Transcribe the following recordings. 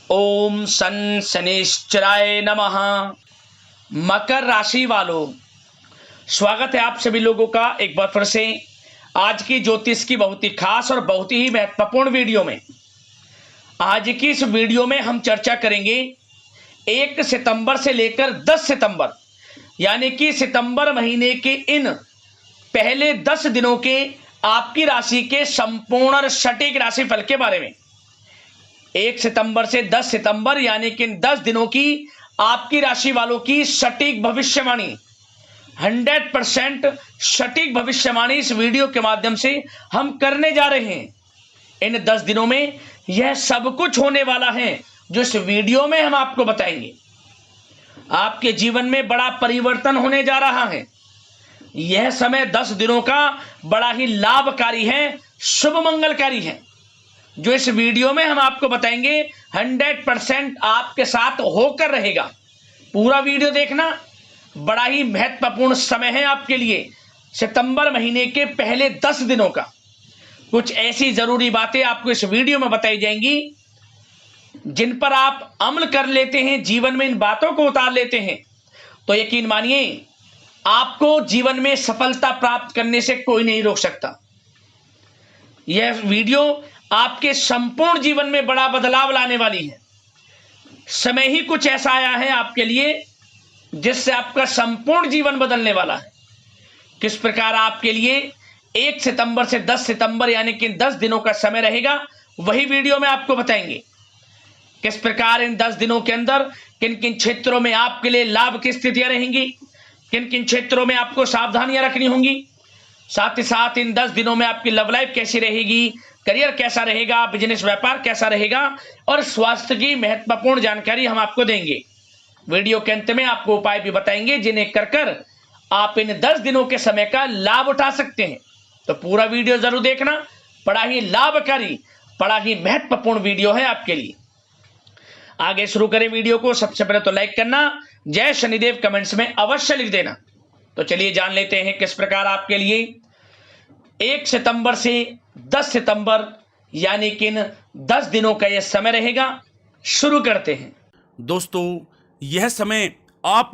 ओम सन शनिश्चराय नमः। मकर राशि वालों, स्वागत है आप सभी लोगों का एक बार फिर से आज की ज्योतिष की बहुत ही खास और बहुत ही महत्वपूर्ण वीडियो में। आज की इस वीडियो में हम चर्चा करेंगे 1 सितंबर से लेकर 10 सितंबर यानी कि सितंबर महीने के इन पहले 10 दिनों के आपकी राशि के संपूर्ण और सटीक राशिफल के बारे में। 1 सितंबर से 10 सितंबर यानी कि इन 10 दिनों की आपकी राशि वालों की सटीक भविष्यवाणी, 100% सटीक भविष्यवाणी इस वीडियो के माध्यम से हम करने जा रहे हैं। इन 10 दिनों में यह सब कुछ होने वाला है जो इस वीडियो में हम आपको बताएंगे। आपके जीवन में बड़ा परिवर्तन होने जा रहा है। यह समय 10 दिनों का बड़ा ही लाभकारी है, शुभ मंगलकारी है, जो इस वीडियो में हम आपको बताएंगे 100% आपके साथ होकर रहेगा। पूरा वीडियो देखना, बड़ा ही महत्वपूर्ण समय है आपके लिए। सितंबर महीने के पहले 10 दिनों का कुछ ऐसी जरूरी बातें आपको इस वीडियो में बताई जाएंगी जिन पर आप अमल कर लेते हैं, जीवन में इन बातों को उतार लेते हैं तो यकीन मानिए आपको जीवन में सफलता प्राप्त करने से कोई नहीं रोक सकता। यह वीडियो आपके संपूर्ण जीवन में बड़ा बदलाव लाने वाली है। समय ही कुछ ऐसा आया है आपके लिए जिससे आपका संपूर्ण जीवन बदलने वाला है। किस प्रकार आपके लिए 1 सितंबर से 10 सितंबर यानी कि 10 दिनों का समय रहेगा, वही वीडियो में आपको बताएंगे। किस प्रकार इन 10 दिनों के अंदर किन किन क्षेत्रों में आपके लिए लाभ की स्थितियां रहेंगी, किन किन क्षेत्रों में आपको सावधानियां रखनी होंगी, साथ ही साथ इन 10 दिनों में आपकी लव लाइफ कैसी रहेगी, करियर कैसा रहेगा, बिजनेस व्यापार कैसा रहेगा और स्वास्थ्य की महत्वपूर्ण जानकारी हम आपको देंगे। वीडियो के अंत में आपको उपाय भी बताएंगे जिन्हें कर आप इन 10 दिनों के समय का लाभ उठा सकते हैं। तो पूरा वीडियो जरूर देखना, बड़ा ही लाभकारी, बड़ा ही महत्वपूर्ण वीडियो है आपके लिए। आगे शुरू करें वीडियो को। सबसे पहले तो लाइक करना, जय शनिदेव कमेंट्स में अवश्य लिख देना। तो चलिए जान लेते हैं किस प्रकार आपके लिए 1 सितंबर से 10 सितंबर यानी कि इन 10 दिनों का यह समय रहेगा। शुरू करते हैं। दोस्तों, यह समय आप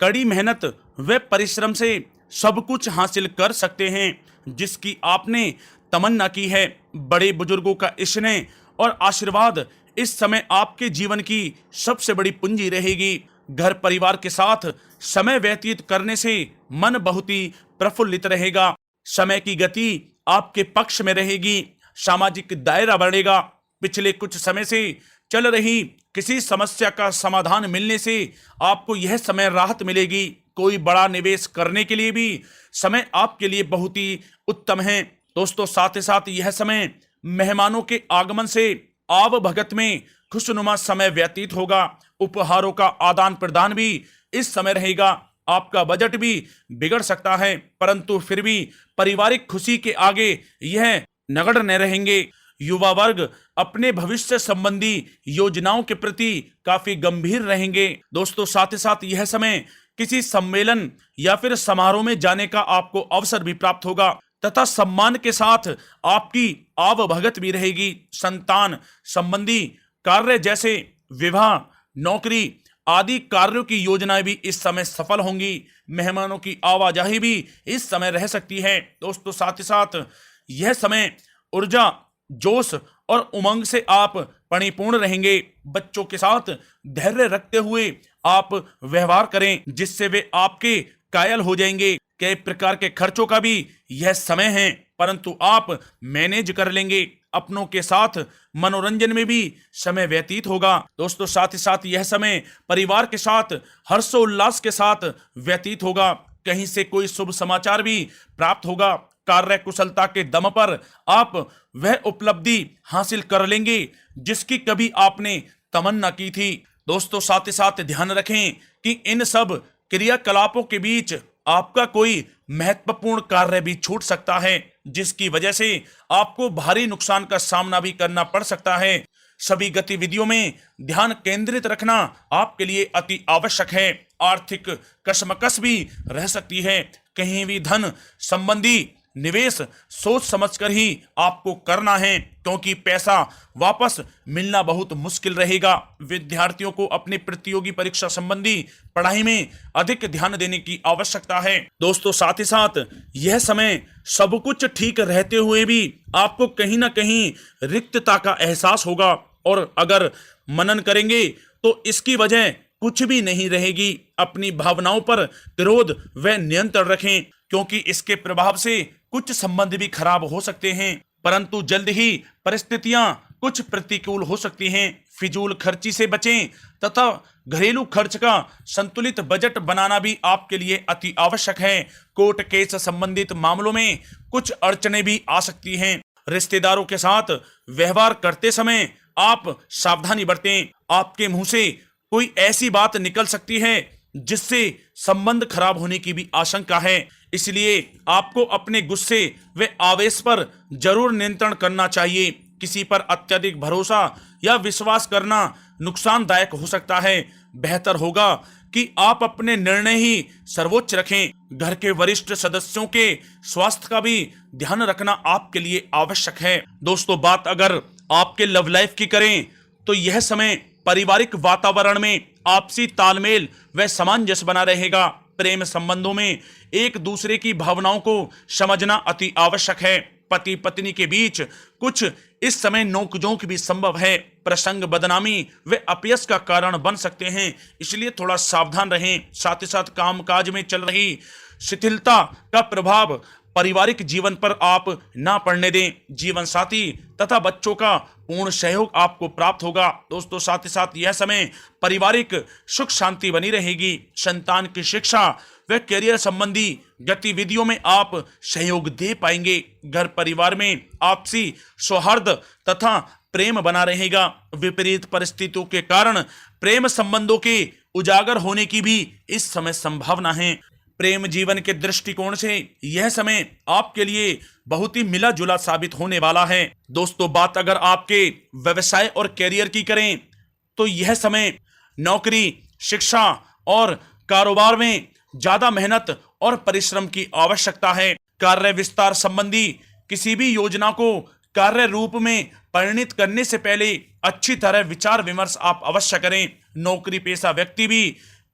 कड़ी मेहनत व परिश्रम से सब कुछ हासिल कर सकते हैं जिसकी आपने तमन्ना की है। बड़े बुजुर्गों का स्नेह और आशीर्वाद इस समय आपके जीवन की सबसे बड़ी पूंजी रहेगी। घर परिवार के साथ समय व्यतीत करने से मन बहुत ही प्रफुल्लित रहेगा। समय की गति आपके पक्ष में रहेगी। सामाजिक दायरा बढ़ेगा। पिछले कुछ समय से चल रही किसी समस्या का समाधान मिलने से आपको यह समय राहत मिलेगी। कोई बड़ा निवेश करने के लिए भी समय आपके लिए बहुत ही उत्तम है। दोस्तों, साथ ही साथ यह समय मेहमानों के आगमन से आव भगत में खुशनुमा समय व्यतीत होगा। उपहारों का आदान प्रदान भी इस समय रहेगा। आपका बजट भी बिगड़ सकता है, परंतु फिर भी पारिवारिक खुशी के आगे यह नगण्य रहेंगे। युवा वर्ग अपने भविष्य संबंधी योजनाओं के प्रति काफी गंभीर रहेंगे। दोस्तों, साथ ही साथ यह समय किसी सम्मेलन या फिर समारोह में जाने का आपको अवसर भी प्राप्त होगा तथा सम्मान के साथ आपकी आवभगत भी रहेगी। संतान संबंधी कार्य जैसे विवाह, नौकरी आदि कार्यों की योजनाएं भी इस समय सफल होंगी। मेहमानों की आवाजाही भी इस समय रह सकती है। दोस्तों, साथ ही साथ यह समय ऊर्जा, जोश और उमंग से आप परिपूर्ण रहेंगे। बच्चों के साथ धैर्य रखते हुए आप व्यवहार करें जिससे वे आपके कायल हो जाएंगे। कई प्रकार के खर्चों का भी यह समय है, परंतु आप मैनेज कर लेंगे। अपनों के साथ मनोरंजन में भी समय व्यतीत होगा। दोस्तों, साथ ही साथ यह समय परिवार के साथ हर्षोल्लास के साथ व्यतीत होगा। कहीं से कोई शुभ समाचार भी प्राप्त होगा। कार्य कुशलता के दम पर आप वह उपलब्धि हासिल कर लेंगे जिसकी कभी आपने तमन्ना की थी। दोस्तों, साथ ही साथ ध्यान रखें कि इन सब क्रियाकलापों के बीच आपका कोई महत्वपूर्ण कार्य भी छूट सकता है जिसकी वजह से आपको भारी नुकसान का सामना भी करना पड़ सकता है। सभी गतिविधियों में ध्यान केंद्रित रखना आपके लिए अति आवश्यक है। आर्थिक कशमकश भी रह सकती है। कहीं भी धन संबंधी निवेश सोच समझकर ही आपको करना है, क्योंकि पैसा वापस मिलना बहुत मुश्किल रहेगा। विद्यार्थियों को अपनी प्रतियोगी परीक्षा संबंधी पढ़ाई में अधिक ध्यान देने की आवश्यकता है। दोस्तों, साथ ही साथ यह समय सब कुछ ठीक रहते हुए भी आपको कहीं ना कहीं रिक्तता का एहसास होगा, और अगर मनन करेंगे तो इसकी वजह कुछ भी नहीं रहेगी। अपनी भावनाओं पर क्रोध व नियंत्रण रखें, क्योंकि इसके प्रभाव से कुछ संबंध भी खराब हो सकते हैं, परंतु जल्द ही परिस्थितियां कुछ प्रतिकूल हो सकती हैं। फिजूल खर्ची से बचें तथा घरेलू खर्च का संतुलित बजट बनाना भी आपके लिए अति आवश्यक है। कोर्ट केस संबंधित मामलों में कुछ अड़चनें भी आ सकती हैं। रिश्तेदारों के साथ व्यवहार करते समय आप सावधानी बरतें। आपके मुंह से कोई ऐसी बात निकल सकती है जिससे संबंध खराब होने की भी आशंका है, इसलिए आपको अपने गुस्से व आवेश पर जरूर नियंत्रण करना चाहिए। किसी पर अत्यधिक भरोसा या विश्वास करना नुकसानदायक हो सकता है। बेहतर होगा कि आप अपने निर्णय ही सर्वोच्च रखें। घर के वरिष्ठ सदस्यों के स्वास्थ्य का भी ध्यान रखना आपके लिए आवश्यक है। दोस्तों, बात अगर आपके लव लाइफ की करें तो यह समय पारिवारिक वातावरण में आपसी तालमेल व सामंजस्य बना रहेगा। प्रेम संबंधों में एक दूसरे की भावनाओं को समझना अति आवश्यक है। पति पत्नी के बीच कुछ इस समय नोकझोंक भी संभव है। प्रसंग बदनामी व अपयश का कारण बन सकते हैं, इसलिए थोड़ा सावधान रहें। साथ ही साथ कामकाज में चल रही शिथिलता का प्रभाव पारिवारिक जीवन पर आप ना पड़ने दें। जीवन साथी तथा बच्चों का पूर्ण सहयोग आपको प्राप्त होगा। दोस्तों, साथ ही साथ यह समय पारिवारिक सुख शांति बनी रहेगी। संतान की शिक्षा व करियर संबंधी गतिविधियों में आप सहयोग दे पाएंगे। घर परिवार में आपसी सौहार्द तथा प्रेम बना रहेगा। विपरीत परिस्थितियों के कारण प्रेम संबंधों के उजागर होने की भी इस समय संभावना है। प्रेम जीवन के दृष्टिकोण से यह समय आपके लिए बहुत ही मिला जुला साबित होने वाला है। दोस्तों, बात अगर आपके व्यवसाय और कैरियर की करें तो यह समय नौकरी, शिक्षा और कारोबार में ज्यादा मेहनत और परिश्रम की आवश्यकता है। कार्य विस्तार संबंधी किसी भी योजना को कार्य रूप में परिणित करने से पहले अच्छी तरह विचार विमर्श आप अवश्य करें। नौकरी पेशा व्यक्ति भी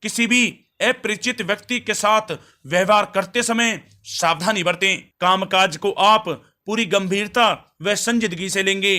किसी भी अपरिचित व्यक्ति के साथ व्यवहार करते समय सावधानी बरतें। कामकाज को आप पूरी गंभीरता व संजीदगी से लेंगे।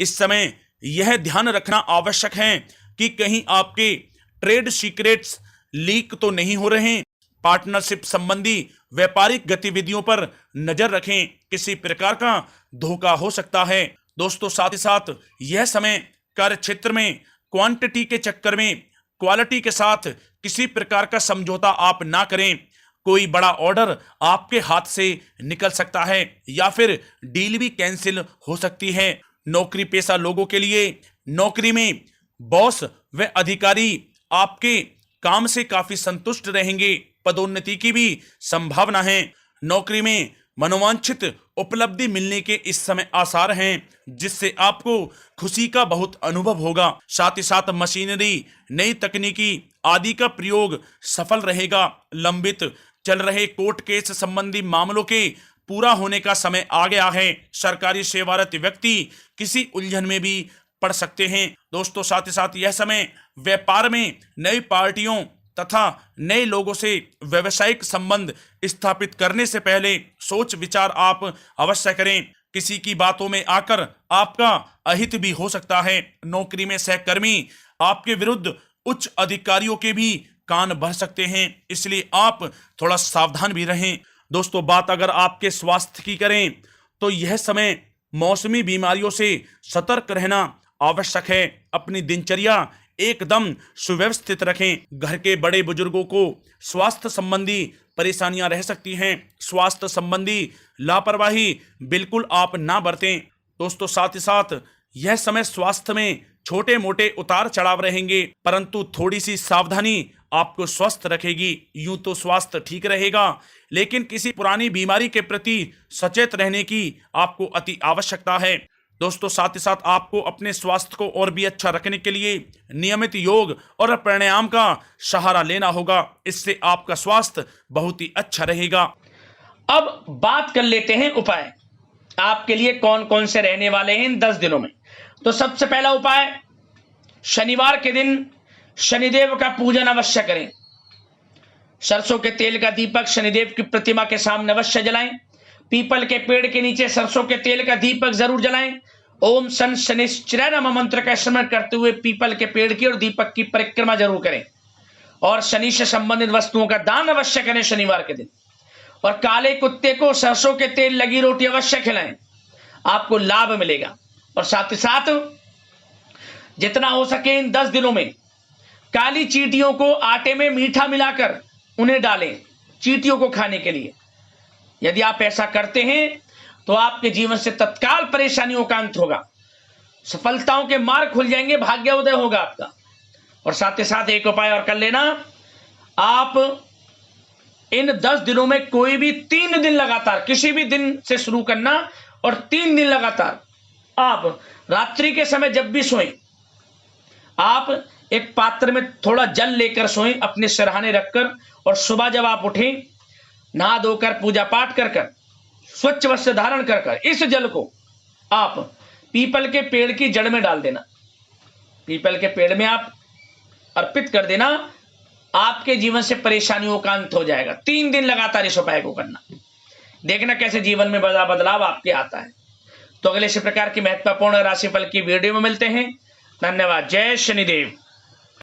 इस समय यह ध्यान रखना आवश्यक है कि कहीं आपके ट्रेड सीक्रेट्स लीक तो नहीं हो रहे। पार्टनरशिप संबंधी व्यापारिक गतिविधियों पर नजर रखें, किसी प्रकार का धोखा हो सकता है। दोस्तों, साथ ही साथ यह समय कार्य क्षेत्र में क्वांटिटी के चक्कर में क्वालिटी के साथ किसी प्रकार का समझौता आप ना करें। कोई बड़ा ऑर्डर आपके हाथ से निकल सकता है या फिर डील भी कैंसिल हो सकती है। नौकरी पेशा लोगों के लिए नौकरी में बॉस व अधिकारी आपके काम से काफी संतुष्ट रहेंगे। पदोन्नति की भी संभावना है। नौकरी में मनोवांछित उपलब्धि मिलने के इस समय आसार हैं, जिससे आपको खुशी का बहुत अनुभव होगा। साथ ही साथ मशीनरी, नई तकनीकी आदि का प्रयोग सफल रहेगा। लंबित चल रहे कोर्ट केस संबंधी मामलों के पूरा होने का समय आ गया है। सरकारी सेवारत व्यक्ति किसी उलझन में भी पड़ सकते हैं। दोस्तों, साथ ही साथ यह समय व्यापार में नई पार्टियों तथा नए लोगों से व्यवसायिक संबंध स्थापित करने से पहले सोच विचार आप अवश्य करें। किसी की बातों में आकर आपका अहित भी हो सकता है। नौकरी में सहकर्मी आपके विरुद्ध उच्च अधिकारियों के भी कान भर सकते हैं, इसलिए आप थोड़ा सावधान भी रहें। दोस्तों, बात अगर आपके स्वास्थ्य की करें तो यह समय मौसमी बीमारियों से सतर्क रहना आवश्यक है। अपनी दिनचर्या एकदम सुव्यवस्थित रखें। घर के बड़े बुजुर्गों को स्वास्थ्य संबंधी परेशानियां रह सकती हैं। स्वास्थ्य संबंधी लापरवाही बिल्कुल आप ना बरतें। दोस्तों, साथ ही साथ यह समय स्वास्थ्य में छोटे मोटे उतार चढ़ाव रहेंगे, परंतु थोड़ी सी सावधानी आपको स्वस्थ रखेगी। यूं तो स्वास्थ्य ठीक रहेगा, लेकिन किसी पुरानी बीमारी के प्रति सचेत रहने की आपको अति आवश्यकता है। दोस्तों, साथ ही साथ आपको अपने स्वास्थ्य को और भी अच्छा रखने के लिए नियमित योग और प्राणायाम का सहारा लेना होगा। इससे आपका स्वास्थ्य बहुत ही अच्छा रहेगा। अब बात कर लेते हैं उपाय आपके लिए कौन कौन से रहने वाले हैं इन 10 दिनों में। तो सबसे पहला उपाय, शनिवार के दिन शनिदेव का पूजन अवश्य करें। सरसों के तेल का दीपक शनिदेव की प्रतिमा के सामने अवश्य जलाएं। पीपल के पेड़ के नीचे सरसों के तेल का दीपक जरूर जलाएं। ओम सन शनिश्चराय नमः मंत्र का स्मरण करते हुए पीपल के पेड़ की और दीपक की परिक्रमा जरूर करें। और शनि से संबंधित वस्तुओं का दान अवश्य करें शनिवार के दिन। और काले कुत्ते को सरसों के तेल लगी रोटी अवश्य खिलाएं, आपको लाभ मिलेगा। और साथ ही साथ जितना हो सके इन 10 दिनों में काली चींटियों को आटे में मीठा मिलाकर उन्हें डालें चींटियों को खाने के लिए। यदि आप ऐसा करते हैं तो आपके जीवन से तत्काल परेशानियों का अंत होगा, सफलताओं के मार्ग खुल जाएंगे, भाग्योदय होगा आपका। और साथ ही साथ एक उपाय और कर लेना, आप इन 10 दिनों में कोई भी 3 दिन लगातार, किसी भी दिन से शुरू करना और 3 दिन लगातार आप रात्रि के समय जब भी सोएं, आप एक पात्र में थोड़ा जल लेकर सोएं अपने सिरहाने रखकर। और सुबह जब आप उठें, नहा धोकर पूजा पाठ कर कर स्वच्छ वस्त्र धारण कर कर इस जल को आप पीपल के पेड़ की जड़ में डाल देना, पीपल के पेड़ में आप अर्पित कर देना। आपके जीवन से परेशानियों का अंत हो जाएगा। 3 दिन लगातार इस उपाय को करना, देखना कैसे जीवन में बड़ा बदलाव आपके आता है। तो अगले इसी प्रकार की महत्वपूर्ण राशिफल की वीडियो में मिलते हैं। धन्यवाद। जय शनिदेव।